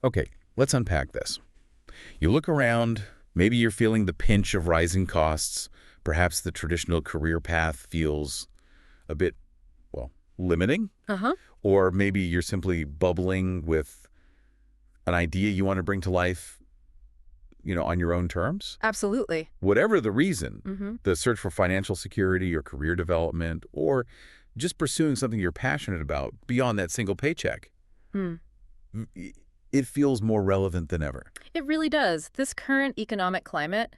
Okay, let's unpack this. You look around, maybe you're feeling the pinch of rising costs. Perhaps the traditional career path feels a bit, well, limiting. Uh-huh. Or maybe you're simply bubbling with an idea you want to bring to life, on your own terms. Absolutely. Whatever the reason, Mm-hmm. the search for financial security or career development, or just pursuing something you're passionate about beyond that single paycheck, Hmm. it feels more relevant than ever. It really does. This current economic climate,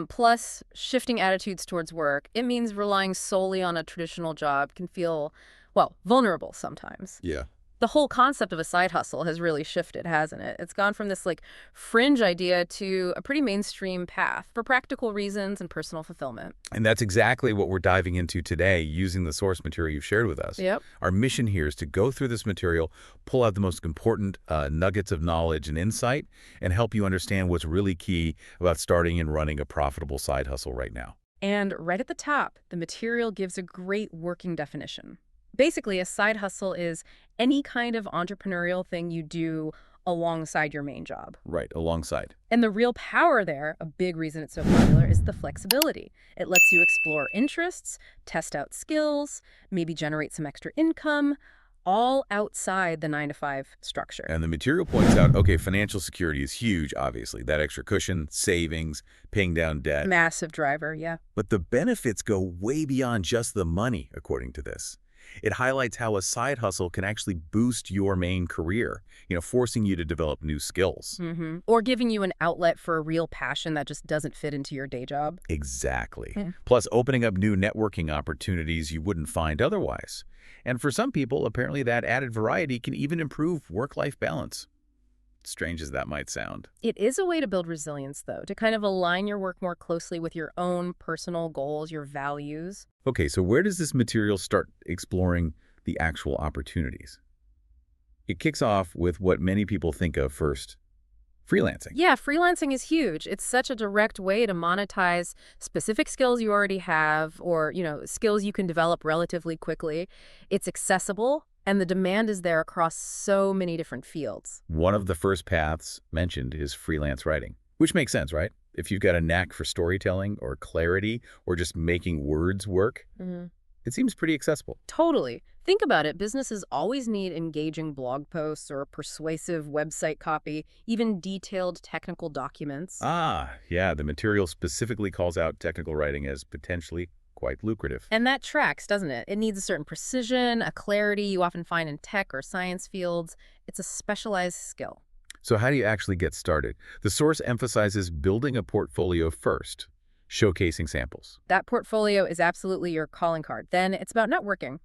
plus shifting attitudes towards work, it means relying solely on a traditional job can feel, well, vulnerable sometimes. Yeah. The whole concept of a side hustle has really shifted, hasn't it? It's gone from this fringe idea to a pretty mainstream path for practical reasons and personal fulfillment. And that's exactly what we're diving into today using the source material you've shared with us. Yep. Our mission here is to go through this material, pull out the most important nuggets of knowledge and insight, and help you understand what's really key about starting and running a profitable side hustle right now. And right at the top, the material gives a great working definition. Basically, a side hustle is any kind of entrepreneurial thing you do alongside your main job. Right, alongside. And the real power there, a big reason it's so popular, is the flexibility. It lets you explore interests, test out skills, maybe generate some extra income, all outside the 9-to-5 structure. And the material points out, okay, financial security is huge, obviously. That extra cushion, savings, paying down debt. Massive driver, yeah. But the benefits go way beyond just the money, according to this. It highlights how a side hustle can actually boost your main career, forcing you to develop new skills. Or giving you an outlet for a real passion that just doesn't fit into your day job. Exactly. Yeah. Plus, opening up new networking opportunities you wouldn't find otherwise. And for some people, apparently that added variety can even improve work-life balance. Strange as that might sound. It is a way to build resilience, though, to kind of align your work more closely with your own personal goals, your values. Okay, so where does this material start exploring the actual opportunities? It kicks off with what many people think of first, freelancing. Yeah, freelancing is huge. It's such a direct way to monetize specific skills you already have or, skills you can develop relatively quickly. It's accessible, and the demand is there across so many different fields. One of the first paths mentioned is freelance writing, which makes sense, right? If you've got a knack for storytelling or clarity or just making words work, it seems pretty accessible. Totally. Think about it. Businesses always need engaging blog posts or persuasive website copy, even detailed technical documents. Ah, yeah, the material specifically calls out technical writing as potentially quite lucrative. And that tracks, doesn't it? It needs a certain precision, a clarity you often find in tech or science fields. It's a specialized skill. So how do you actually get started? The source emphasizes building a portfolio first, showcasing samples. That portfolio is absolutely your calling card. Then it's about networking.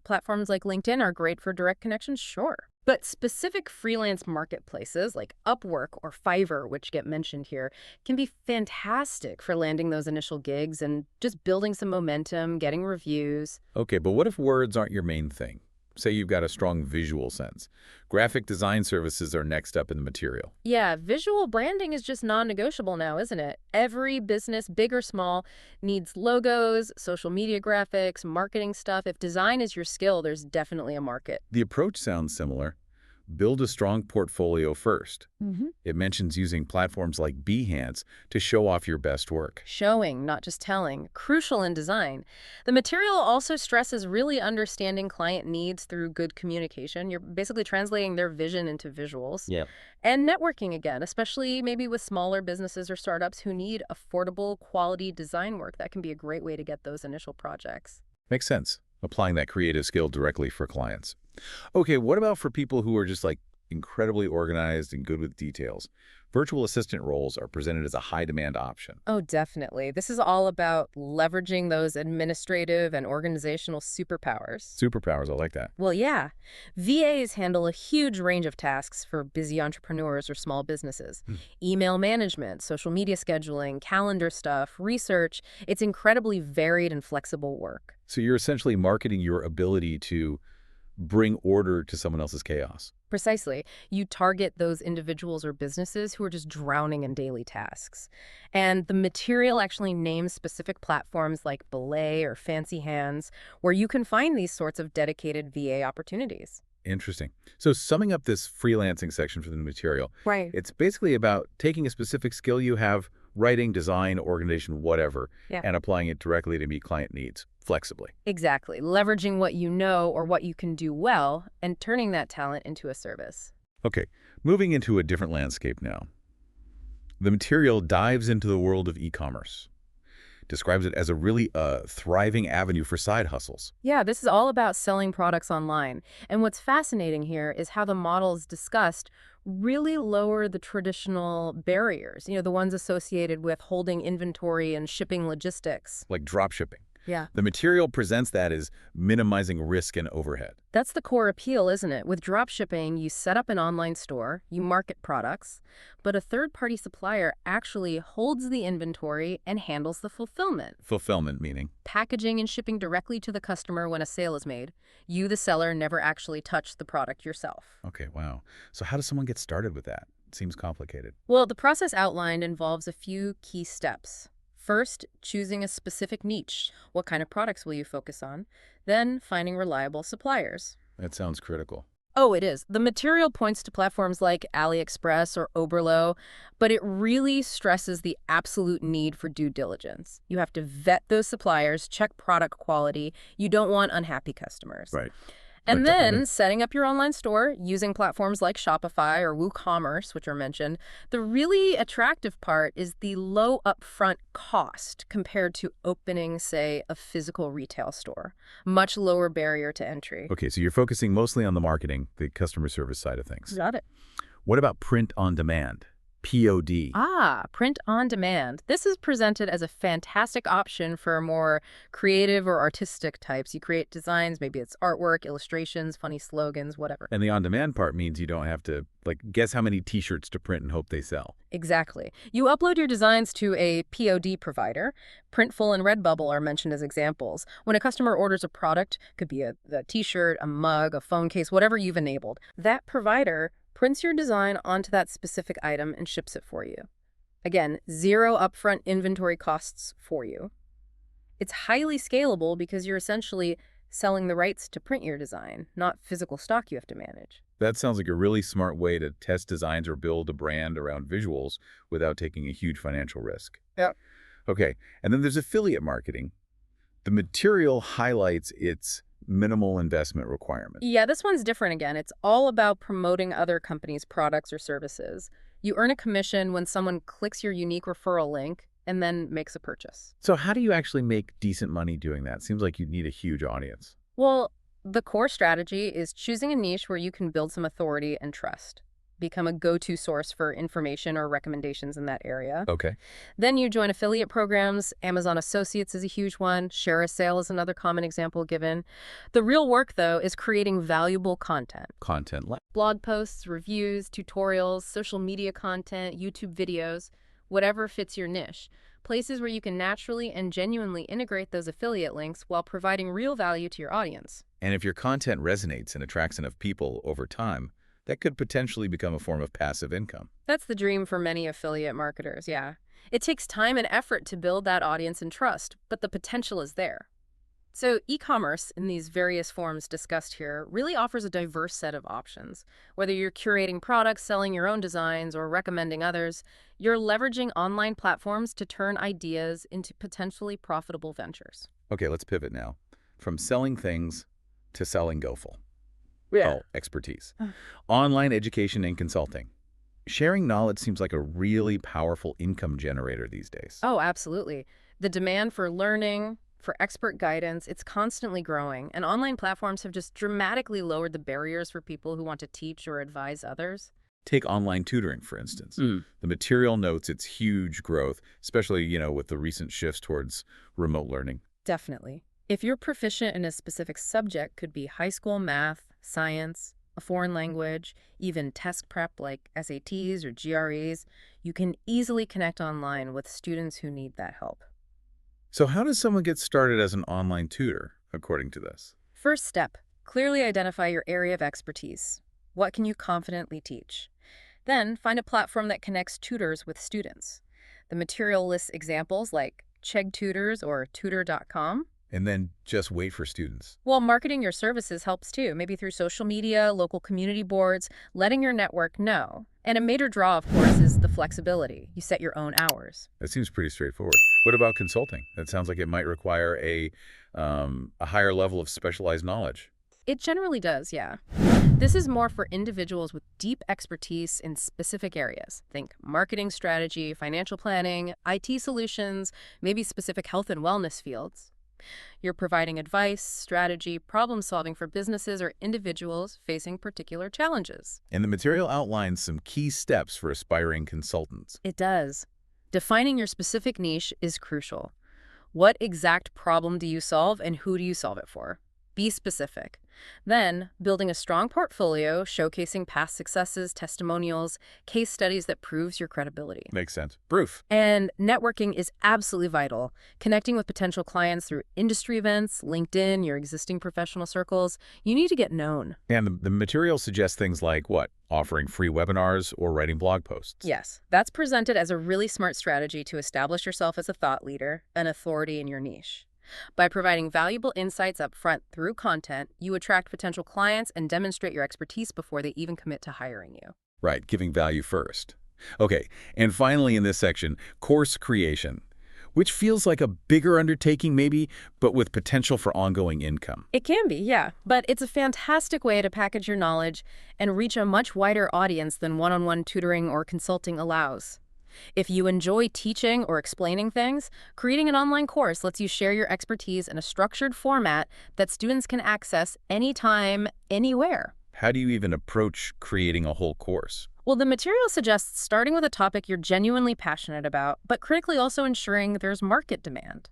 Platforms like LinkedIn are great for direct connections, sure. But specific freelance marketplaces like Upwork or Fiverr, which get mentioned here, can be fantastic for landing those initial gigs and just building some momentum, getting reviews. Okay, but what if words aren't your main thing? Say you've got a strong visual sense. Graphic design services are next up in the material. Yeah, visual branding is just non-negotiable now, isn't it? Every business, big or small, needs logos, social media graphics, marketing stuff. If design is your skill, there's definitely a market. The approach sounds similar. Build a strong portfolio first. Mm-hmm. It mentions using platforms like Behance to show off your best work. Showing, not just telling, crucial in design. The material also stresses really understanding client needs through good communication. You're basically translating their vision into visuals. Yep. And networking again, especially maybe with smaller businesses or startups who need affordable, quality design work. That can be a great way to get those initial projects. Makes sense. Applying that creative skill directly for clients. Okay, what about for people who are just incredibly organized and good with details? Virtual assistant roles are presented as a high-demand option. Oh, definitely. This is all about leveraging those administrative and organizational superpowers. Superpowers, I like that. Well, yeah. VAs handle a huge range of tasks for busy entrepreneurs or small businesses. Email management, social media scheduling, calendar stuff, research. It's incredibly varied and flexible work. So you're essentially marketing your ability to bring order to someone else's chaos. Precisely. You target those individuals or businesses who are just drowning in daily tasks. And the material actually names specific platforms like Belay or Fancy Hands, where you can find these sorts of dedicated VA opportunities. Interesting. So summing up this freelancing section for the material, Right. it's basically about taking a specific skill you have, writing, design, organization, whatever, Yeah. and applying it directly to meet client needs, flexibly. Exactly. Leveraging what you know or what you can do well and turning that talent into a service. Okay, moving into a different landscape now. The material dives into the world of e-commerce, describes it as a really thriving avenue for side hustles. Yeah, this is all about selling products online. And what's fascinating here is how the models discussed really lower the traditional barriers, the ones associated with holding inventory and shipping logistics. Like dropshipping. Yeah. The material presents that as minimizing risk and overhead. That's the core appeal, isn't it? With dropshipping, you set up an online store, you market products, but a third-party supplier actually holds the inventory and handles the fulfillment. Fulfillment meaning. Packaging and shipping directly to the customer when a sale is made. You, the seller, never actually touch the product yourself. Okay, wow. So how does someone get started with that? It seems complicated. Well, the process outlined involves a few key steps. First, choosing a specific niche. What kind of products will you focus on? Then, finding reliable suppliers. That sounds critical. Oh, it is. The material points to platforms like AliExpress or Oberlo, but it really stresses the absolute need for due diligence. You have to vet those suppliers, check product quality. You don't want unhappy customers. Right. And But, then setting up your online store using platforms like Shopify or WooCommerce, which are mentioned, the really attractive part is the low upfront cost compared to opening, say, a physical retail store. Much lower barrier to entry. okay, so you're focusing mostly on the marketing, the customer service side of things. Got it. What about print on demand? POD. Print on demand. This is presented as a fantastic option for more creative or artistic types. You create designs, maybe it's artwork, illustrations, funny slogans, whatever. And the on-demand part means you don't have to, guess how many T-shirts to print and hope they sell. Exactly. You upload your designs to a POD provider. Printful and Redbubble are mentioned as examples. When a customer orders a product, could be a T-shirt, a mug, a phone case, whatever you've enabled, that provider prints your design onto that specific item and ships it for you. Again, zero upfront inventory costs for you. It's highly scalable because you're essentially selling the rights to print your design, not physical stock you have to manage. That sounds like a really smart way to test designs or build a brand around visuals without taking a huge financial risk. Yeah. Okay, and then there's affiliate marketing. The material highlights its minimal investment requirement. Yeah, this one's different again. It's all about promoting other companies' products or services. You earn a commission when someone clicks your unique referral link and then makes a purchase. So how do you actually make decent money doing that? Seems like you'd need a huge audience. Well, the core strategy is choosing a niche where you can build some authority and trust. Become a go-to source for information or recommendations in that area. Okay. Then you join affiliate programs. Amazon Associates is a huge one. Share a Sale is another common example given. The real work, though, is creating valuable content. Content. Blog posts, reviews, tutorials, social media content, YouTube videos, whatever fits your niche. Places where you can naturally and genuinely integrate those affiliate links while providing real value to your audience. And if your content resonates and attracts enough people over time, that could potentially become a form of passive income. That's the dream for many affiliate marketers, yeah. It takes time and effort to build that audience and trust, but the potential is there. So e-commerce, in these various forms discussed here, really offers a diverse set of options. Whether you're curating products, selling your own designs, or recommending others, you're leveraging online platforms to turn ideas into potentially profitable ventures. Okay, let's pivot now. From selling things to selling GoFull. Yeah. Oh, expertise. Online education and consulting. Sharing knowledge seems like a really powerful income generator these days. Oh, absolutely. The demand for learning, for expert guidance, it's constantly growing, and online platforms have just dramatically lowered the barriers for people who want to teach or advise others. Take online tutoring, for instance. The material notes its huge growth, especially, with the recent shifts towards remote learning. Definitely. If you're proficient in a specific subject, could be high school math, science, a foreign language, even test prep like SATs or GREs, you can easily connect online with students who need that help. So how does someone get started as an online tutor, according to this? First step, clearly identify your area of expertise. What can you confidently teach? Then find a platform that connects tutors with students. The material lists examples like Chegg Tutors or Tutor.com. And then just wait for students. Well, marketing your services helps too, maybe through social media, local community boards, letting your network know. And a major draw, of course, is the flexibility. You set your own hours. That seems pretty straightforward. What about consulting? That sounds like it might require a higher level of specialized knowledge. It generally does, yeah. This is more for individuals with deep expertise in specific areas. Think marketing strategy, financial planning, IT solutions, maybe specific health and wellness fields. You're providing advice, strategy, problem solving for businesses or individuals facing particular challenges. And the material outlines some key steps for aspiring consultants. It does. Defining your specific niche is crucial. What exact problem do you solve and who do you solve it for? Be specific. Then, building a strong portfolio, showcasing past successes, testimonials, case studies that proves your credibility. Makes sense. Proof. And networking is absolutely vital. Connecting with potential clients through industry events, LinkedIn, your existing professional circles. You need to get known. And the material suggests things like what? Offering free webinars or writing blog posts. Yes, that's presented as a really smart strategy to establish yourself as a thought leader, an authority in your niche. By providing valuable insights up front through content, you attract potential clients and demonstrate your expertise before they even commit to hiring you. Right, giving value first. Okay, and finally in this section, course creation, which feels like a bigger undertaking maybe, but with potential for ongoing income. It can be, yeah, but it's a fantastic way to package your knowledge and reach a much wider audience than one-on-one tutoring or consulting allows. If you enjoy teaching or explaining things, creating an online course lets you share your expertise in a structured format that students can access anytime, anywhere. How do you even approach creating a whole course? Well, the material suggests starting with a topic you're genuinely passionate about, but critically also ensuring there's market demand.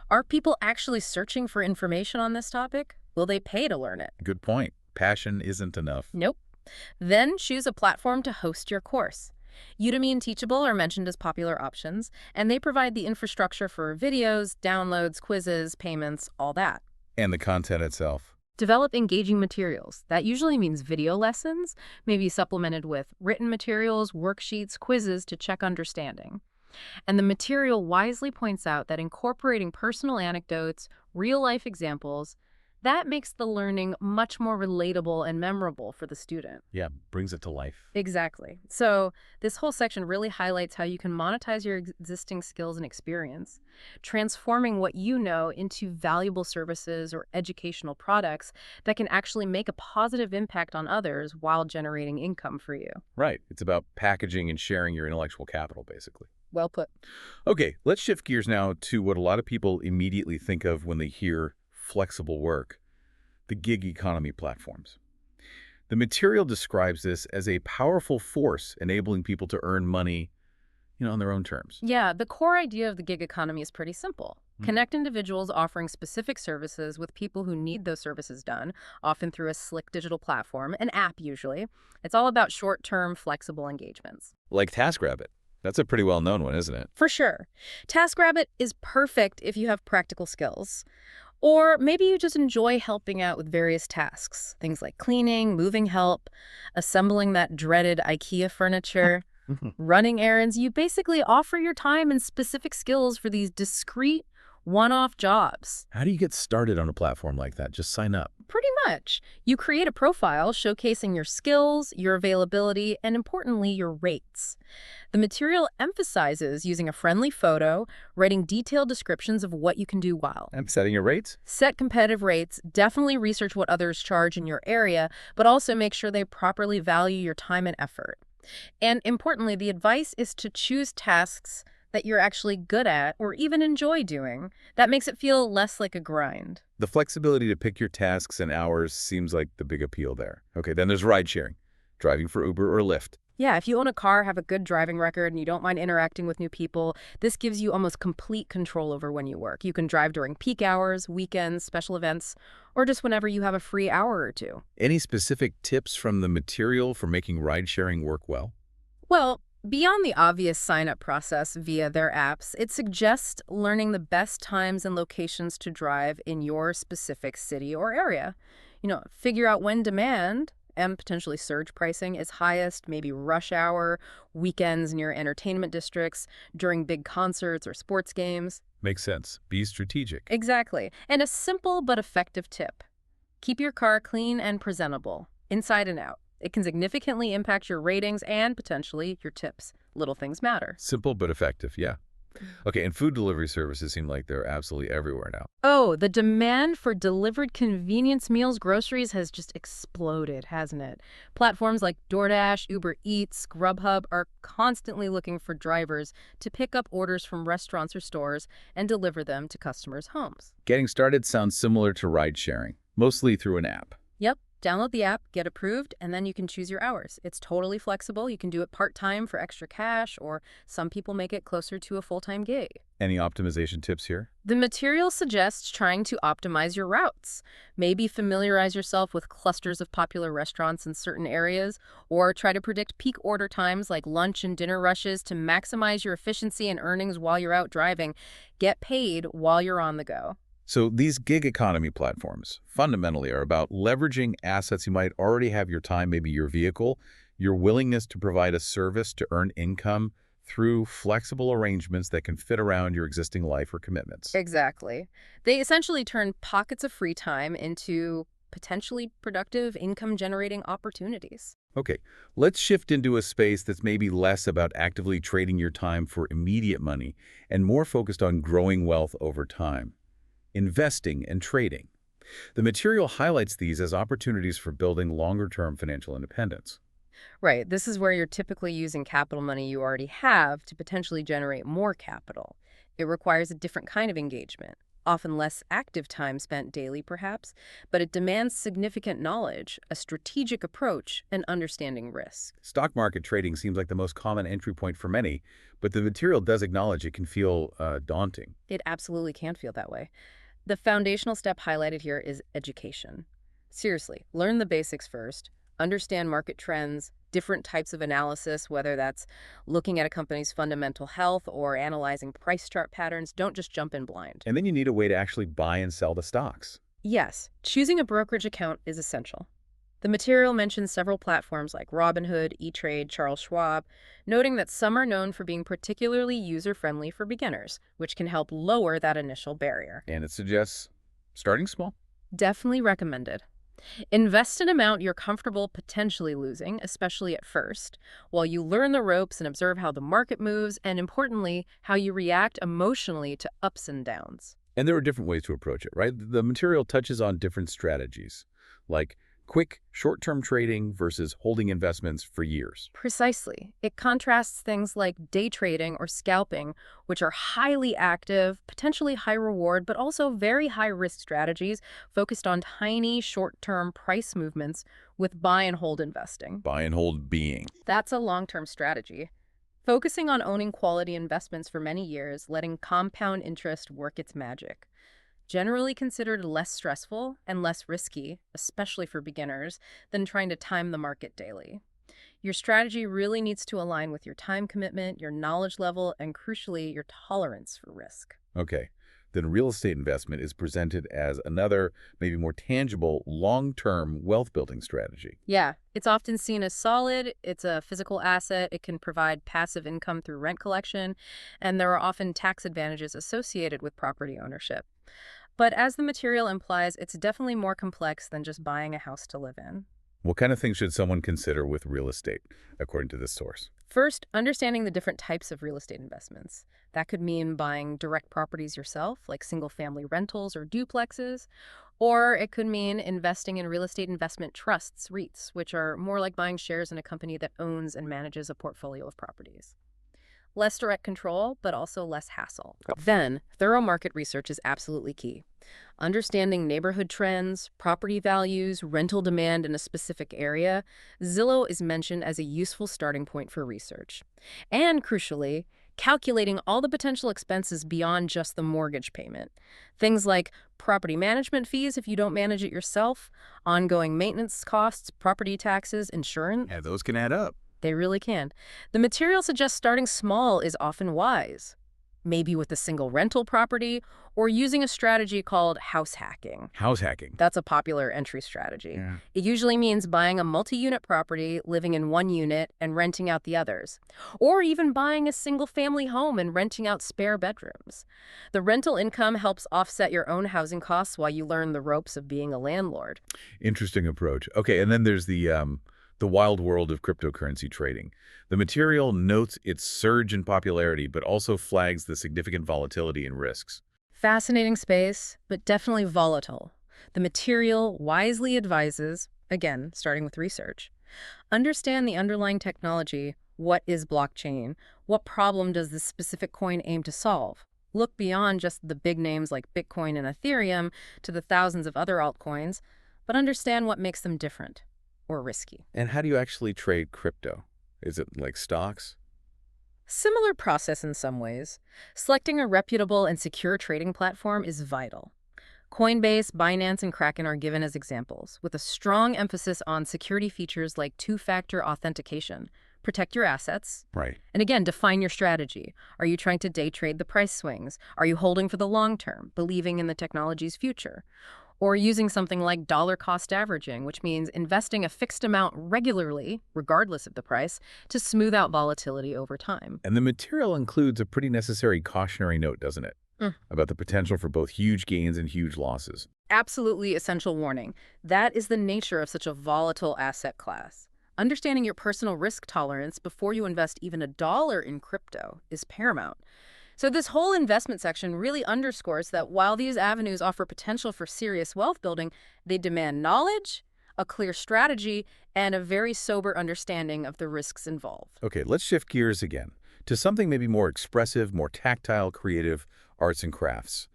Are people actually searching for information on this topic? Will they pay to learn it? Good point. Passion isn't enough. Nope. Then choose a platform to host your course. Udemy and Teachable are mentioned as popular options, and they provide the infrastructure for videos, downloads, quizzes, payments, all that. And the content itself. Develop engaging materials. That usually means video lessons, maybe supplemented with written materials, worksheets, quizzes to check understanding. And the material wisely points out that incorporating personal anecdotes, real-life examples, that makes the learning much more relatable and memorable for the student. Yeah, brings it to life. Exactly. So this whole section really highlights how you can monetize your existing skills and experience, transforming what you know into valuable services or educational products that can actually make a positive impact on others while generating income for you. Right. It's about packaging and sharing your intellectual capital, basically. Well put. Okay, let's shift gears now to what a lot of people immediately think of when they hear flexible work, the gig economy platforms. The material describes this as a powerful force enabling people to earn money, on their own terms. Yeah, the core idea of the gig economy is pretty simple. Connect individuals offering specific services with people who need those services done, often through a slick digital platform, an app usually. It's all about short-term, flexible engagements. Like TaskRabbit. That's a pretty well-known one, isn't it? For sure. TaskRabbit is perfect if you have practical skills. Or maybe you just enjoy helping out with various tasks, things like cleaning, moving help, assembling that dreaded IKEA furniture, running errands. You basically offer your time and specific skills for these discrete, one-off jobs. How do you get started on a platform like that? Just sign up. Pretty much. You create a profile showcasing your skills, your availability, and importantly, your rates. The material emphasizes using a friendly photo, writing detailed descriptions of what you can do while. And setting your rates? Set competitive rates, definitely research what others charge in your area, but also make sure they properly value your time and effort. And importantly, the advice is to choose tasks that you're actually good at or even enjoy doing. That makes it feel less like a grind. The flexibility to pick your tasks and hours seems like the big appeal there. Okay, then there's ride sharing, driving for Uber or Lyft. Yeah, if you own a car, have a good driving record, and you don't mind interacting with new people, this gives you almost complete control over when you work. You can drive during peak hours, weekends, special events, or just whenever you have a free hour or two. Any specific tips from the material for making ride sharing work well? Well, beyond the obvious sign-up process via their apps, it suggests learning the best times and locations to drive in your specific city or area. Figure out when demand and potentially surge pricing is highest, maybe rush hour, weekends near entertainment districts, during big concerts or sports games. Makes sense. Be strategic. Exactly. And a simple but effective tip. Keep your car clean and presentable, inside and out. It can significantly impact your ratings and potentially your tips. Little things matter. Simple but effective, yeah. Okay, and food delivery services seem like they're absolutely everywhere now. Oh, the demand for delivered convenience meals, groceries has just exploded, hasn't it? Platforms like DoorDash, Uber Eats, Grubhub are constantly looking for drivers to pick up orders from restaurants or stores and deliver them to customers' homes. Getting started sounds similar to ride sharing, mostly through an app. Yep. Download the app, get approved, and then you can choose your hours. It's totally flexible. You can do it part-time for extra cash, or some people make it closer to a full-time gig. Any optimization tips here? The material suggests trying to optimize your routes. Maybe familiarize yourself with clusters of popular restaurants in certain areas, or try to predict peak order times like lunch and dinner rushes to maximize your efficiency and earnings while you're out driving. Get paid while you're on the go. So these gig economy platforms fundamentally are about leveraging assets you might already have: your time, maybe your vehicle, your willingness to provide a service to earn income through flexible arrangements that can fit around your existing life or commitments. Exactly. They essentially turn pockets of free time into potentially productive income-generating opportunities. Okay, let's shift into a space that's maybe less about actively trading your time for immediate money and more focused on growing wealth over time: investing and trading. The material highlights these as opportunities for building longer-term financial independence. Right. This is where you're typically using capital money you already have to potentially generate more capital. It requires a different kind of engagement, often less active time spent daily, perhaps, but it demands significant knowledge, a strategic approach, and understanding risk. Stock market trading seems like the most common entry point for many, but the material does acknowledge it can feel daunting. It absolutely can feel that way. The foundational step highlighted here is education. Seriously, learn the basics first. Understand market trends, different types of analysis, whether that's looking at a company's fundamental health or analyzing price chart patterns. Don't just jump in blind. And then you need a way to actually buy and sell the stocks. Yes, choosing a brokerage account is essential. The material mentions several platforms like Robinhood, E-Trade, Charles Schwab, noting that some are known for being particularly user-friendly for beginners, which can help lower that initial barrier. And it suggests starting small. Definitely recommended. Invest an amount you're comfortable potentially losing, especially at first, while you learn the ropes and observe how the market moves, and importantly, how you react emotionally to ups and downs. And there are different ways to approach it, right? The material touches on different strategies, like quick, short-term trading versus holding investments for years. Precisely. It contrasts things like day trading or scalping, which are highly active, potentially high reward, but also very high risk strategies focused on tiny, short-term price movements, with buy and hold investing. Buy and hold being. That's a long-term strategy. Focusing on owning quality investments for many years, letting compound interest work its magic. Generally considered less stressful and less risky, especially for beginners, than trying to time the market daily. Your strategy really needs to align with your time commitment, your knowledge level, and crucially, your tolerance for risk. Okay. Then real estate investment is presented as another, maybe more tangible, long-term wealth-building strategy. Yeah, it's often seen as solid, it's a physical asset, it can provide passive income through rent collection, and there are often tax advantages associated with property ownership. But as the material implies, it's definitely more complex than just buying a house to live in. What kind of things should someone consider with real estate, according to this source? First, understanding the different types of real estate investments. That could mean buying direct properties yourself, like single-family rentals or duplexes, or it could mean investing in real estate investment trusts, REITs, which are more like buying shares in a company that owns and manages a portfolio of properties. Less direct control, but also less hassle. Then, thorough market research is absolutely key. Understanding neighborhood trends, property values, rental demand in a specific area, Zillow is mentioned as a useful starting point for research. And crucially, calculating all the potential expenses beyond just the mortgage payment. Things like property management fees if you don't manage it yourself, ongoing maintenance costs, property taxes, insurance. Yeah, those can add up. They really can. The material suggests starting small is often wise. maybe with a single rental property, or using a strategy called house hacking. House hacking. That's a popular entry strategy. Yeah. It usually means buying a multi-unit property, living in one unit, and renting out the others. Or even buying a single-family home and renting out spare bedrooms. The rental income helps offset your own housing costs while you learn the ropes of being a landlord. Interesting approach. Okay, and then there's the wild world of cryptocurrency trading. The material notes its surge in popularity, but also flags the significant volatility and risks. Fascinating space, but definitely volatile. The material wisely advises, again, starting with research. Understand the underlying technology. What is blockchain? What problem does this specific coin aim to solve? Look beyond just the big names like Bitcoin and Ethereum to the thousands of other altcoins, but understand what makes them different or risky. And how do you actually trade crypto? Is it like stocks? Similar process in some ways. Selecting a reputable and secure trading platform is vital. Coinbase, Binance, and Kraken are given as examples, with a strong emphasis on security features like two-factor authentication. Protect your assets. Right. And again, define your strategy. Are you trying to day trade the price swings? Are you holding for the long term, believing in the technology's future? Or using something like dollar cost averaging, which means investing a fixed amount regularly, regardless of the price, to smooth out volatility over time. And the material includes a pretty necessary cautionary note, doesn't it? About the potential for both huge gains and huge losses. Absolutely essential warning. That is the nature of such a volatile asset class. Understanding your personal risk tolerance before you invest even $1 in crypto is paramount. So this whole investment section really underscores that while these avenues offer potential for serious wealth building, they demand knowledge, a clear strategy, and a very sober understanding of the risks involved. Okay, let's shift gears again to something maybe more expressive, more tactile, creative, arts and crafts.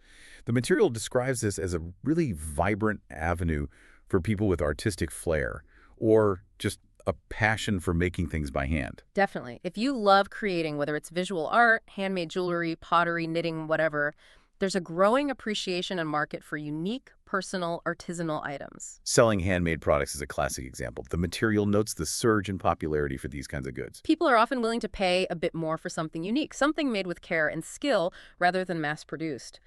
The material describes this as a really vibrant avenue for people with artistic flair or just a passion for making things by hand. Definitely. If you love creating, whether it's visual art, handmade jewelry, pottery, knitting, whatever, there's a growing appreciation and market for unique, personal, artisanal items. Selling handmade products is a classic example. The material notes the surge in popularity for these kinds of goods. People are often willing to pay a bit more for something unique, something made with care and skill rather than mass-produced.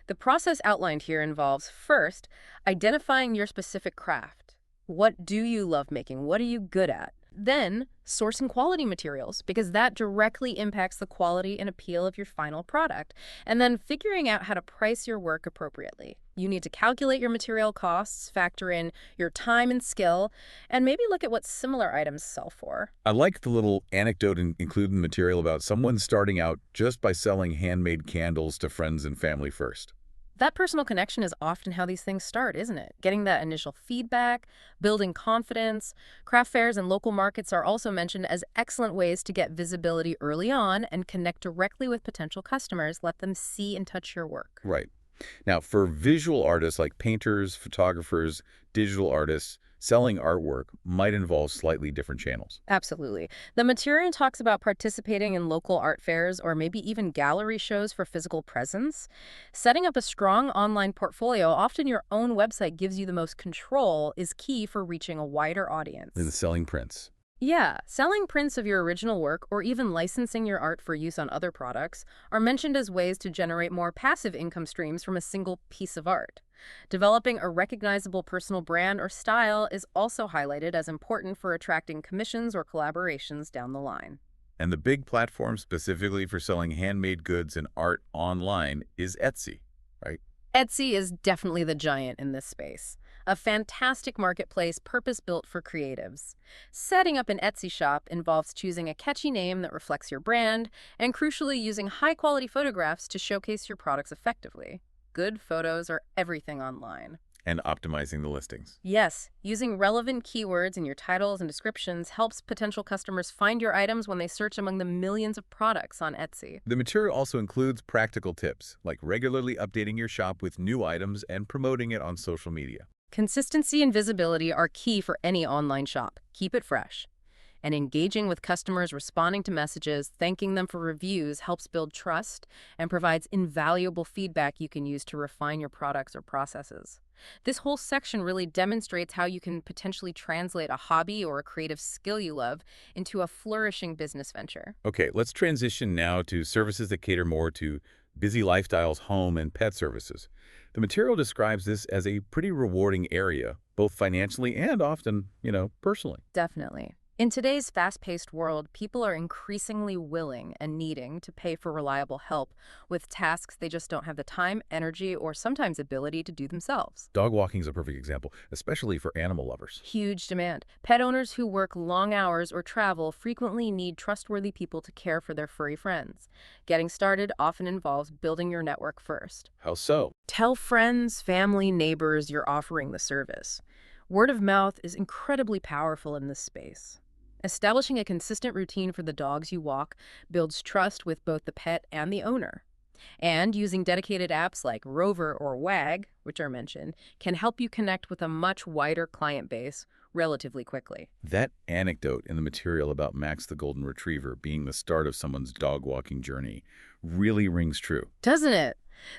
The process outlined here involves, first, identifying your specific craft. What do you love making? What are you good at? Then, sourcing quality materials, because that directly impacts the quality and appeal of your final product. And then figuring out how to price your work appropriately. You need to calculate your material costs, factor in your time and skill, and maybe look at what similar items sell for. I like the little anecdote included in the material about someone starting out just by selling handmade candles to friends and family first. That personal connection is often how these things start, isn't it? Getting that initial feedback, building confidence. Craft fairs and local markets are also mentioned as excellent ways to get visibility early on and connect directly with potential customers, let them see and touch your work. Right. Now, for visual artists like painters, photographers, digital artists, selling artwork might involve slightly different channels. Absolutely. The material talks about participating in local art fairs or maybe even gallery shows for physical presence. Setting up a strong online portfolio, often your own website gives you the most control, is key for reaching a wider audience. And selling prints. Yeah, selling prints of your original work or even licensing your art for use on other products are mentioned as ways to generate more passive income streams from a single piece of art. Developing a recognizable personal brand or style is also highlighted as important for attracting commissions or collaborations down the line. And the big platform specifically for selling handmade goods and art online is Etsy, right? Etsy is definitely the giant in this space. A fantastic marketplace purpose-built for creatives. Setting up an Etsy shop involves choosing a catchy name that reflects your brand and, crucially, using high-quality photographs to showcase your products effectively. Good photos are everything online. And optimizing the listings. Yes, using relevant keywords in your titles and descriptions helps potential customers find your items when they search among the millions of products on Etsy. The material also includes practical tips, like regularly updating your shop with new items and promoting it on social media. Consistency and visibility are key for any online shop. Keep it fresh. And engaging with customers, responding to messages, thanking them for reviews helps build trust and provides invaluable feedback you can use to refine your products or processes. This whole section really demonstrates how you can potentially translate a hobby or a creative skill you love into a flourishing business venture. Okay, let's transition now to services that cater more to busy lifestyles, home, and pet services. The material describes this as a pretty rewarding area, both financially and often, personally. Definitely. In today's fast-paced world, people are increasingly willing and needing to pay for reliable help with tasks they just don't have the time, energy, or sometimes ability to do themselves. Dog walking is a perfect example, especially for animal lovers. Huge demand. Pet owners who work long hours or travel frequently need trustworthy people to care for their furry friends. Getting started often involves building your network first. How so? Tell friends, family, neighbors you're offering the service. Word of mouth is incredibly powerful in this space. Establishing a consistent routine for the dogs you walk builds trust with both the pet and the owner. And using dedicated apps like Rover or Wag, which are mentioned, can help you connect with a much wider client base relatively quickly. That anecdote in the material about Max the Golden Retriever being the start of someone's dog walking journey really rings true. Doesn't it?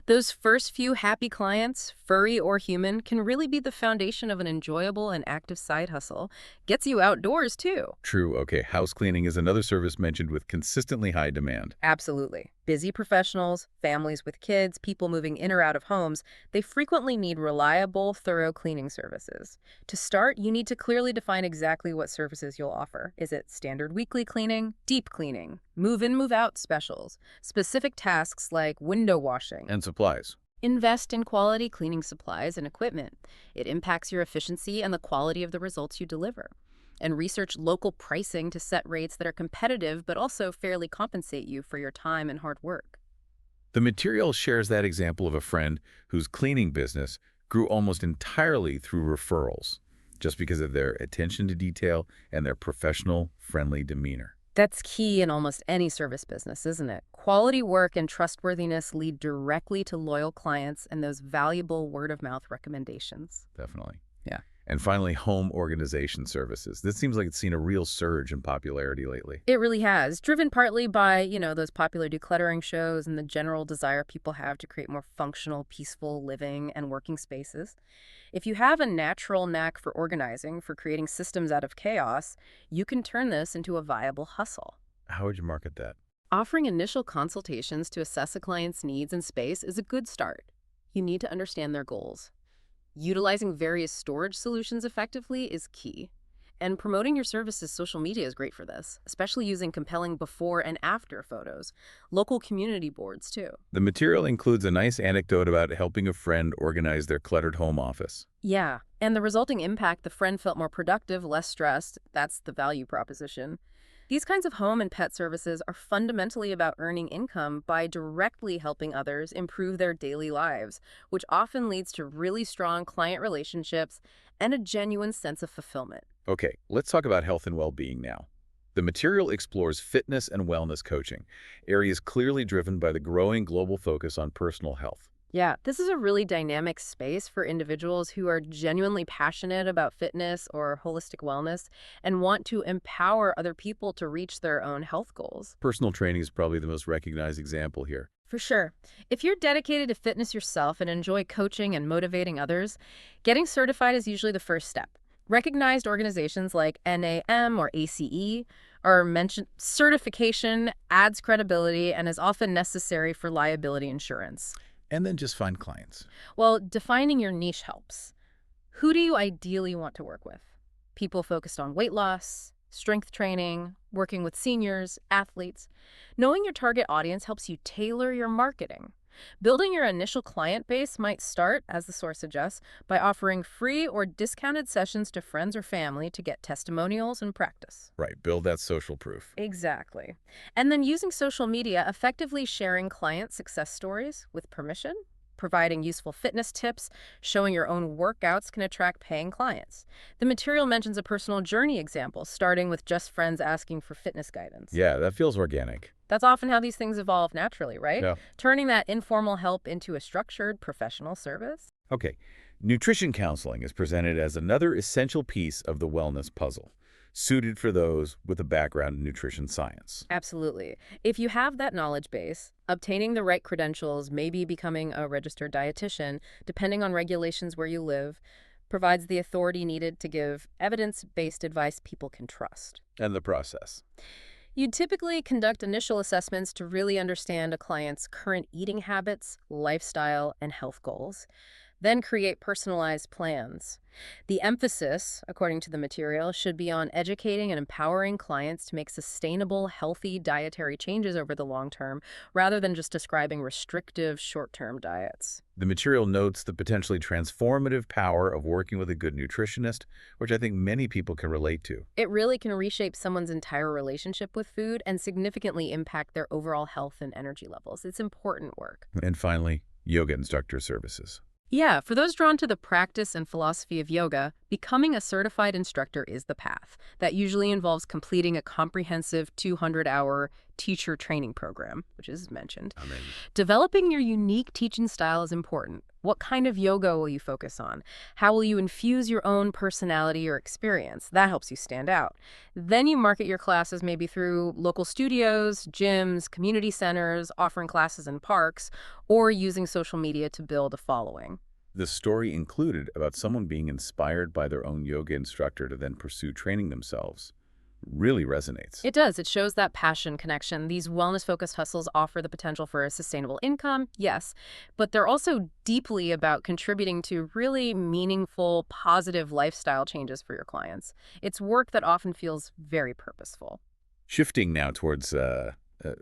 Those first few happy clients, furry or human, can really be the foundation of an enjoyable and active side hustle. Gets you outdoors, too. True. Okay, house cleaning is another service mentioned with consistently high demand. Absolutely. Busy professionals, families with kids, people moving in or out of homes, they frequently need reliable, thorough cleaning services. To start, you need to clearly define exactly what services you'll offer. Is it standard weekly cleaning, deep cleaning, move-in, move-out specials, specific tasks like window washing? And supplies. Invest in quality cleaning supplies and equipment. It impacts your efficiency and the quality of the results you deliver. And research local pricing to set rates that are competitive but also fairly compensate you for your time and hard work. The material shares that example of a friend whose cleaning business grew almost entirely through referrals, just because of their attention to detail and their professional, friendly demeanor. That's key in almost any service business, isn't it? Quality work and trustworthiness lead directly to loyal clients and those valuable word-of-mouth recommendations. Definitely. Yeah. And finally, home organization services. This seems like it's seen a real surge in popularity lately. It really has, driven partly by, those popular decluttering shows and the general desire people have to create more functional, peaceful living and working spaces. If you have a natural knack for organizing, for creating systems out of chaos, you can turn this into a viable hustle. How would you market that? Offering initial consultations to assess a client's needs and space is a good start. You need to understand their goals. Utilizing various storage solutions effectively is key. And promoting your service's social media is great for this, especially using compelling before and after photos. Local community boards, too. The material includes a nice anecdote about helping a friend organize their cluttered home office. Yeah, and the resulting impact, the friend felt more productive, less stressed. That's the value proposition. These kinds of home and pet services are fundamentally about earning income by directly helping others improve their daily lives, which often leads to really strong client relationships and a genuine sense of fulfillment. Okay, let's talk about health and well-being now. The material explores fitness and wellness coaching, areas clearly driven by the growing global focus on personal health. Yeah, this is a really dynamic space for individuals who are genuinely passionate about fitness or holistic wellness and want to empower other people to reach their own health goals. Personal training is probably the most recognized example here. For sure. If you're dedicated to fitness yourself and enjoy coaching and motivating others, getting certified is usually the first step. Recognized organizations like NAM or ACE are mentioned. Certification adds credibility and is often necessary for liability insurance. And then just find clients. Well, defining your niche helps. Who do you ideally want to work with? People focused on weight loss, strength training, working with seniors, athletes. Knowing your target audience helps you tailor your marketing. Building your initial client base might start, as the source suggests, by offering free or discounted sessions to friends or family to get testimonials and practice. Right, build that social proof. Exactly. And then using social media, effectively sharing client success stories with permission, providing useful fitness tips, showing your own workouts can attract paying clients. The material mentions a personal journey example, starting with just friends asking for fitness guidance. Yeah, that feels organic. That's often how these things evolve naturally, right? Yeah. Turning that informal help into a structured professional service. Okay, nutrition counseling is presented as another essential piece of the wellness puzzle. suited for those with a background in nutrition science. Absolutely. If you have that knowledge base, obtaining the right credentials, maybe becoming a registered dietitian, depending on regulations where you live, provides the authority needed to give evidence-based advice people can trust. And the process. You'd typically conduct initial assessments to really understand a client's current eating habits, lifestyle, and health goals, then create personalized plans. The emphasis, according to the material, should be on educating and empowering clients to make sustainable, healthy dietary changes over the long term, rather than just describing restrictive short-term diets. The material notes the potentially transformative power of working with a good nutritionist, which I think many people can relate to. It really can reshape someone's entire relationship with food and significantly impact their overall health and energy levels. It's important work. And finally, yoga instructor services. Yeah, for those drawn to the practice and philosophy of yoga, becoming a certified instructor is the path. That usually involves completing a comprehensive 200-hour teacher training program, which is mentioned. Amen. Developing your unique teaching style is important. What kind of yoga will you focus on? How will you infuse your own personality or experience? That helps you stand out. Then you market your classes maybe through local studios, gyms, community centers, offering classes in parks, or using social media to build a following. The story included about someone being inspired by their own yoga instructor to then pursue training themselves really resonates. It does. It shows that passion connection. These wellness-focused hustles offer the potential for a sustainable income, yes, but they're also deeply about contributing to really meaningful, positive lifestyle changes for your clients. It's work that often feels very purposeful. Shifting now towards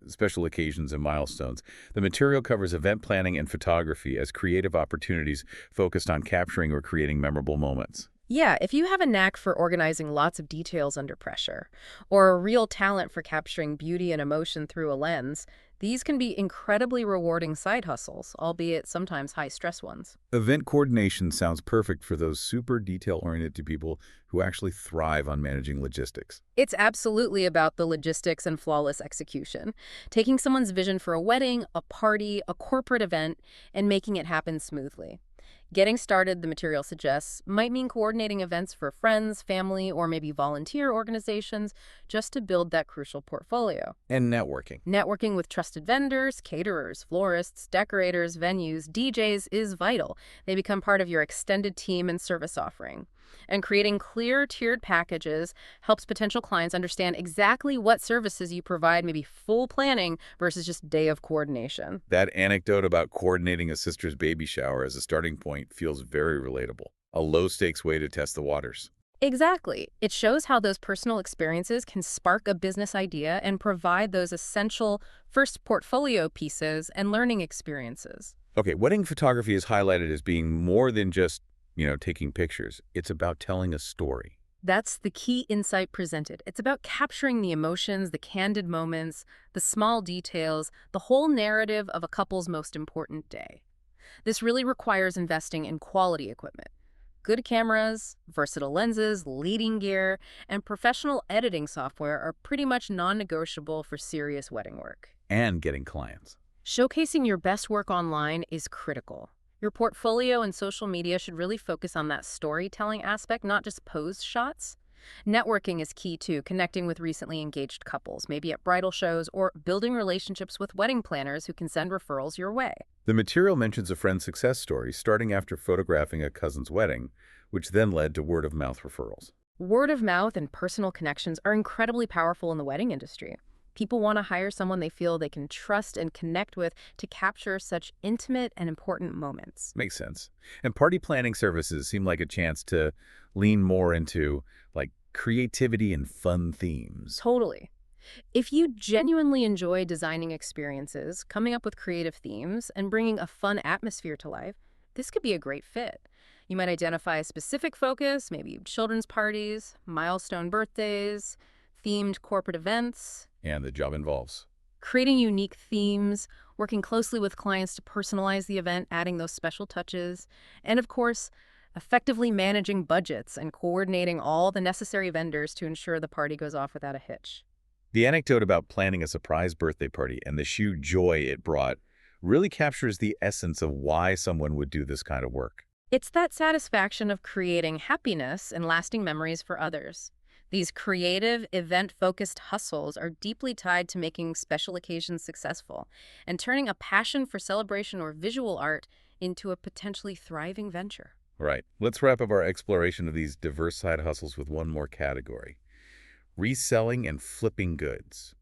special occasions and milestones, the material covers event planning and photography as creative opportunities focused on capturing or creating memorable moments. Yeah, if you have a knack for organizing lots of details under pressure, or a real talent for capturing beauty and emotion through a lens, these can be incredibly rewarding side hustles, albeit sometimes high-stress ones. Event coordination sounds perfect for those super detail-oriented people who actually thrive on managing logistics. It's absolutely about the logistics and flawless execution, taking someone's vision for a wedding, a party, a corporate event, and making it happen smoothly. Getting started, the material suggests, might mean coordinating events for friends, family, or maybe volunteer organizations just to build that crucial portfolio. And networking. Networking with trusted vendors, caterers, florists, decorators, venues, DJs is vital. They become part of your extended team and service offering. And creating clear tiered packages helps potential clients understand exactly what services you provide, maybe full planning versus just day of coordination. That anecdote about coordinating a sister's baby shower as a starting point feels very relatable. A low-stakes way to test the waters. Exactly. It shows how those personal experiences can spark a business idea and provide those essential first portfolio pieces and learning experiences. Okay, wedding photography is highlighted as being more than just taking pictures. It's about telling a story. That's the key insight presented. It's about capturing the emotions, the candid moments, the small details, the whole narrative of a couple's most important day. This really requires investing in quality equipment. Good cameras, versatile lenses, leading gear, and professional editing software are pretty much non-negotiable for serious wedding work. And getting clients. Showcasing your best work online is critical. Your portfolio and social media should really focus on that storytelling aspect, not just pose shots. Networking is key too, connecting with recently engaged couples, maybe at bridal shows, or building relationships with wedding planners who can send referrals your way. The material mentions a friend's success story starting after photographing a cousin's wedding, which then led to word-of-mouth referrals. Word of mouth and personal connections are incredibly powerful in the wedding industry. People want to hire someone they feel they can trust and connect with to capture such intimate and important moments. Makes sense. And party planning services seem like a chance to lean more into creativity and fun themes. Totally. If you genuinely enjoy designing experiences, coming up with creative themes, and bringing a fun atmosphere to life, this could be a great fit. You might identify a specific focus, maybe children's parties, milestone birthdays, themed corporate events. And the job involves Creating unique themes, working closely with clients to personalize the event, adding those special touches, and of course, effectively managing budgets and coordinating all the necessary vendors to ensure the party goes off without a hitch. The anecdote about planning a surprise birthday party and the sheer joy it brought really captures the essence of why someone would do this kind of work. It's that satisfaction of creating happiness and lasting memories for others. These creative, event-focused hustles are deeply tied to making special occasions successful and turning a passion for celebration or visual art into a potentially thriving venture. Right. Let's wrap up our exploration of these diverse side hustles with one more category: reselling and flipping goods.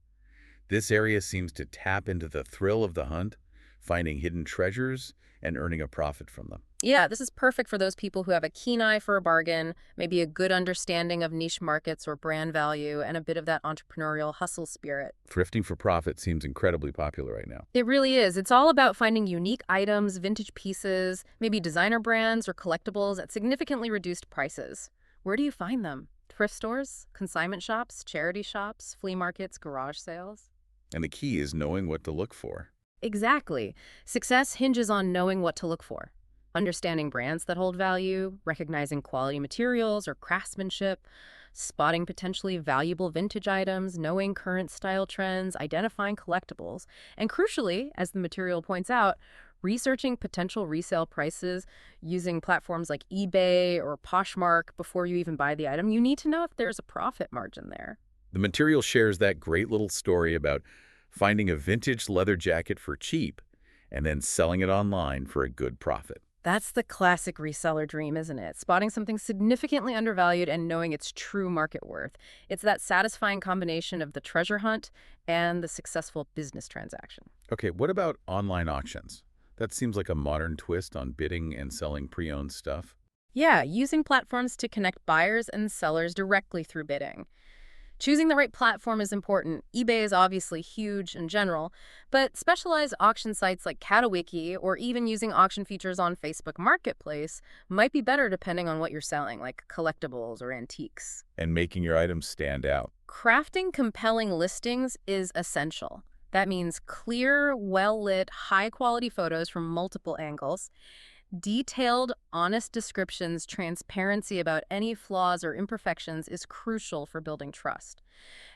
This area seems to tap into the thrill of the hunt, finding hidden treasures, and earning a profit from them. Yeah, this is perfect for those people who have a keen eye for a bargain, maybe a good understanding of niche markets or brand value, and a bit of that entrepreneurial hustle spirit. Thrifting for profit seems incredibly popular right now. It really is. It's all about finding unique items, vintage pieces, maybe designer brands or collectibles at significantly reduced prices. Where do you find them? Thrift stores, consignment shops, charity shops, flea markets, garage sales? And the key is knowing what to look for. Exactly. Success hinges on knowing what to look for. Understanding brands that hold value, recognizing quality materials or craftsmanship, spotting potentially valuable vintage items, knowing current style trends, identifying collectibles, and crucially, as the material points out, researching potential resale prices using platforms like eBay or Poshmark before you even buy the item. You need to know if there's a profit margin there. The material shares that great little story about finding a vintage leather jacket for cheap and then selling it online for a good profit. That's the classic reseller dream, isn't it? Spotting something significantly undervalued and knowing its true market worth. It's that satisfying combination of the treasure hunt and the successful business transaction. Okay, what about online auctions? That seems like a modern twist on bidding and selling pre-owned stuff. Yeah, using platforms to connect buyers and sellers directly through bidding. Choosing the right platform is important. eBay is obviously huge in general, but specialized auction sites like Katawiki or even using auction features on Facebook Marketplace might be better depending on what you're selling, like collectibles or antiques. And making your items stand out. Crafting compelling listings is essential. That means clear, well-lit, high-quality photos from multiple angles, detailed, honest descriptions, transparency about any flaws or imperfections is crucial for building trust.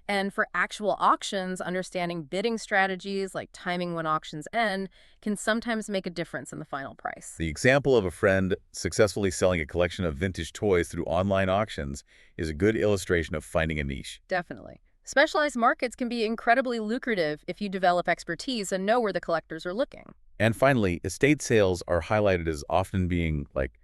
And for actual auctions, understanding bidding strategies like timing when auctions end can sometimes make a difference in the final price. The example of a friend successfully selling a collection of vintage toys through online auctions is a good illustration of finding a niche. Definitely. Specialized markets can be incredibly lucrative if you develop expertise and know where the collectors are looking. And finally, estate sales are highlighted as often being like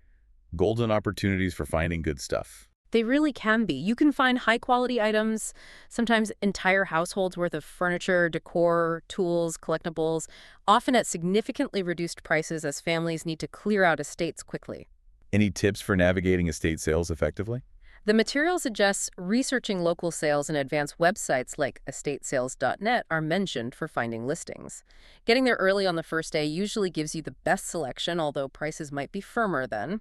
golden opportunities for finding good stuff. They really can be. You can find high-quality items, sometimes entire households worth of furniture, decor, tools, collectibles, often at significantly reduced prices as families need to clear out estates quickly. Any tips for navigating estate sales effectively? The material suggests researching local sales and advanced websites like estatesales.net are mentioned for finding listings. Getting there early on the first day usually gives you the best selection, although prices might be firmer then.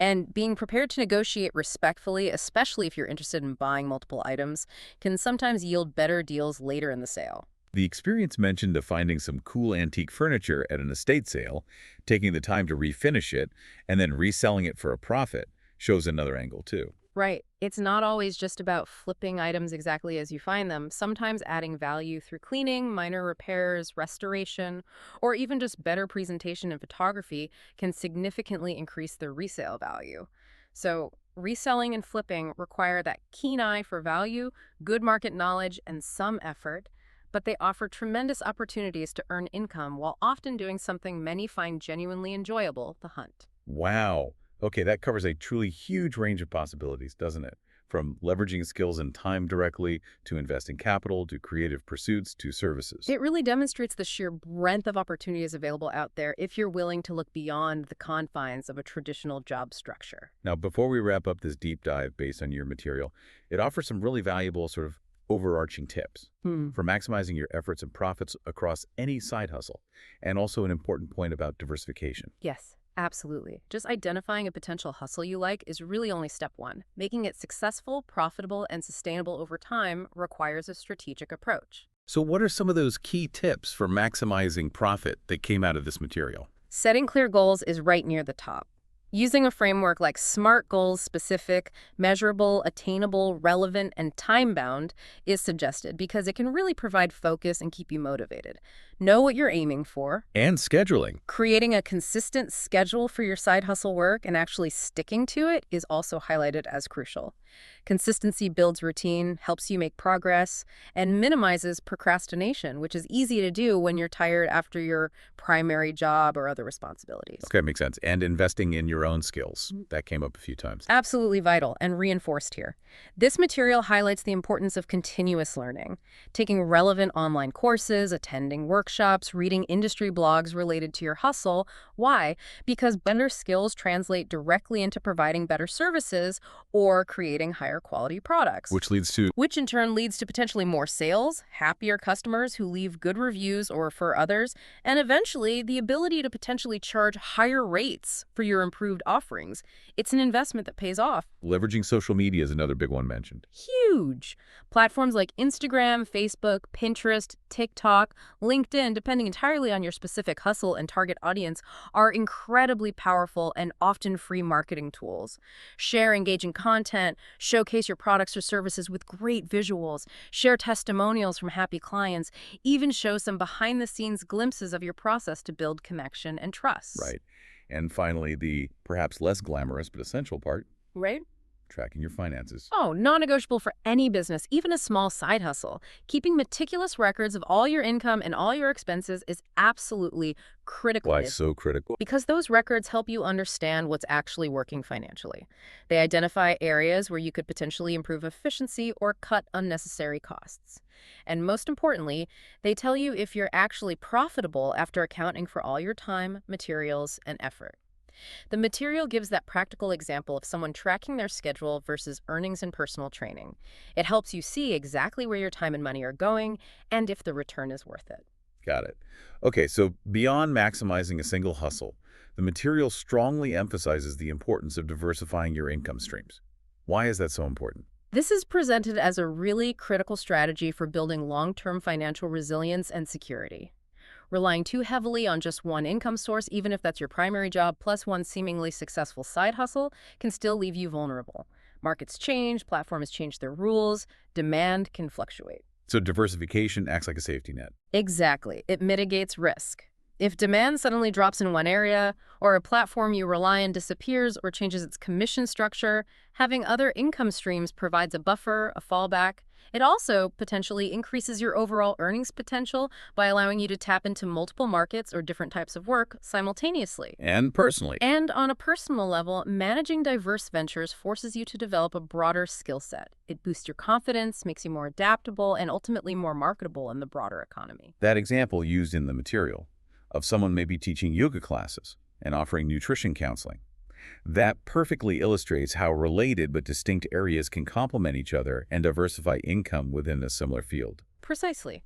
And being prepared to negotiate respectfully, especially if you're interested in buying multiple items, can sometimes yield better deals later in the sale. The experience mentioned of finding some cool antique furniture at an estate sale, taking the time to refinish it, and then reselling it for a profit shows another angle too. Right. It's not always just about flipping items exactly as you find them. Sometimes adding value through cleaning, minor repairs, restoration, or even just better presentation and photography can significantly increase their resale value. So reselling and flipping require that keen eye for value, good market knowledge, and some effort, but they offer tremendous opportunities to earn income while often doing something many find genuinely enjoyable, the hunt. Wow. Okay, that covers a truly huge range of possibilities, doesn't it? From leveraging skills and time directly, to investing capital, to creative pursuits, to services. It really demonstrates the sheer breadth of opportunities available out there if you're willing to look beyond the confines of a traditional job structure. Now, before we wrap up this deep dive based on your material, it offers some really valuable sort of overarching tips for maximizing your efforts and profits across any side hustle, and also an important point about diversification. Yes. Absolutely. Just identifying a potential hustle you like is really only step one. Making it successful, profitable, and sustainable over time requires a strategic approach. So what are some of those key tips for maximizing profit that came out of this material? Setting clear goals is right near the top. Using a framework like SMART goals, specific, measurable, attainable, relevant, and time-bound is suggested because it can really provide focus and keep you motivated. Know what you're aiming for. And scheduling. Creating a consistent schedule for your side hustle work and actually sticking to it is also highlighted as crucial. Consistency builds routine, helps you make progress, and minimizes procrastination, which is easy to do when you're tired after your primary job or other responsibilities. Okay, makes sense. And investing in your own skills. That came up a few times. Absolutely vital and reinforced here. This material highlights the importance of continuous learning, taking relevant online courses, attending workshops, reading industry blogs related to your hustle. Why? Because better skills translate directly into providing better services or creating higher quality products. Which in turn leads to potentially more sales, happier customers who leave good reviews or refer others, and eventually the ability to potentially charge higher rates for your improved offerings. It's an investment that pays off. Leveraging social media is another big one mentioned. Huge. Platforms like Instagram, Facebook, Pinterest, TikTok, LinkedIn, depending entirely on your specific hustle and target audience, are incredibly powerful and often free marketing tools. Share engaging content, showcase your products or services with great visuals, share testimonials from happy clients, even show some behind-the-scenes glimpses of your process to build connection and trust. Right. And finally, the perhaps less glamorous but essential part, Right? tracking your finances. Oh, non-negotiable for any business, even a small side hustle. Keeping meticulous records of all your income and all your expenses is absolutely critical. Why so critical? Because those records help you understand what's actually working financially. They identify areas where you could potentially improve efficiency or cut unnecessary costs. And most importantly, they tell you if you're actually profitable after accounting for all your time, materials, and effort. The material gives that practical example of someone tracking their schedule versus earnings and personal training. It helps you see exactly where your time and money are going and if the return is worth it. Got it. Okay, so beyond maximizing a single hustle, the material strongly emphasizes the importance of diversifying your income streams. Why is that so important? This is presented as a really critical strategy for building long-term financial resilience and security. Relying too heavily on just one income source, even if that's your primary job, plus one seemingly successful side hustle, can still leave you vulnerable. Markets change, platforms change their rules, demand can fluctuate. So diversification acts like a safety net. Exactly. It mitigates risk. If demand suddenly drops in one area, or a platform you rely on disappears or changes its commission structure, having other income streams provides a buffer, a fallback. It also potentially increases your overall earnings potential by allowing you to tap into multiple markets or different types of work simultaneously. And personally. And on a personal level, managing diverse ventures forces you to develop a broader skill set. It boosts your confidence, makes you more adaptable, and ultimately more marketable in the broader economy. That example used in the material of someone maybe teaching yoga classes and offering nutrition counseling. That perfectly illustrates how related but distinct areas can complement each other and diversify income within a similar field. Precisely.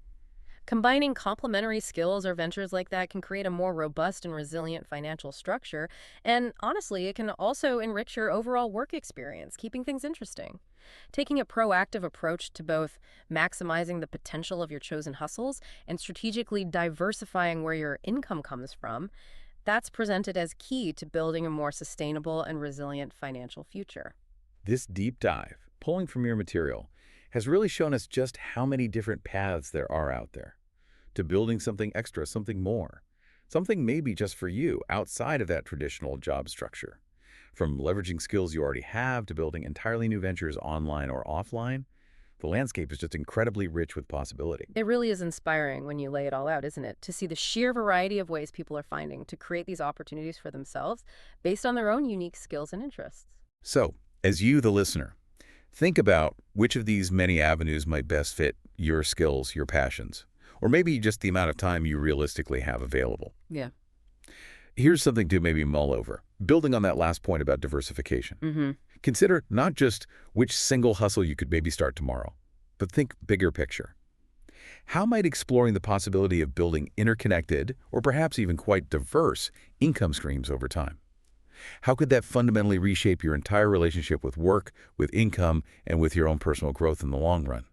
Combining complementary skills or ventures like that can create a more robust and resilient financial structure, and honestly, it can also enrich your overall work experience, keeping things interesting. Taking a proactive approach to both maximizing the potential of your chosen hustles and strategically diversifying where your income comes from, that's presented as key to building a more sustainable and resilient financial future. This deep dive, pulling from your material, has really shown us just how many different paths there are out there to building something extra, something more, something maybe just for you outside of that traditional job structure. From leveraging skills you already have to building entirely new ventures online or offline, the landscape is just incredibly rich with possibility. It really is inspiring when you lay it all out, isn't it? To see the sheer variety of ways people are finding to create these opportunities for themselves based on their own unique skills and interests. So, as you, the listener, think about which of these many avenues might best fit your skills, your passions, or maybe just the amount of time you realistically have available. Yeah. Here's something to maybe mull over. Building on that last point about diversification. Consider not just which single hustle you could maybe start tomorrow, but think bigger picture. How might exploring the possibility of building interconnected, or perhaps even quite diverse, income streams over time? How could that fundamentally reshape your entire relationship with work, with income, and with your own personal growth in the long run?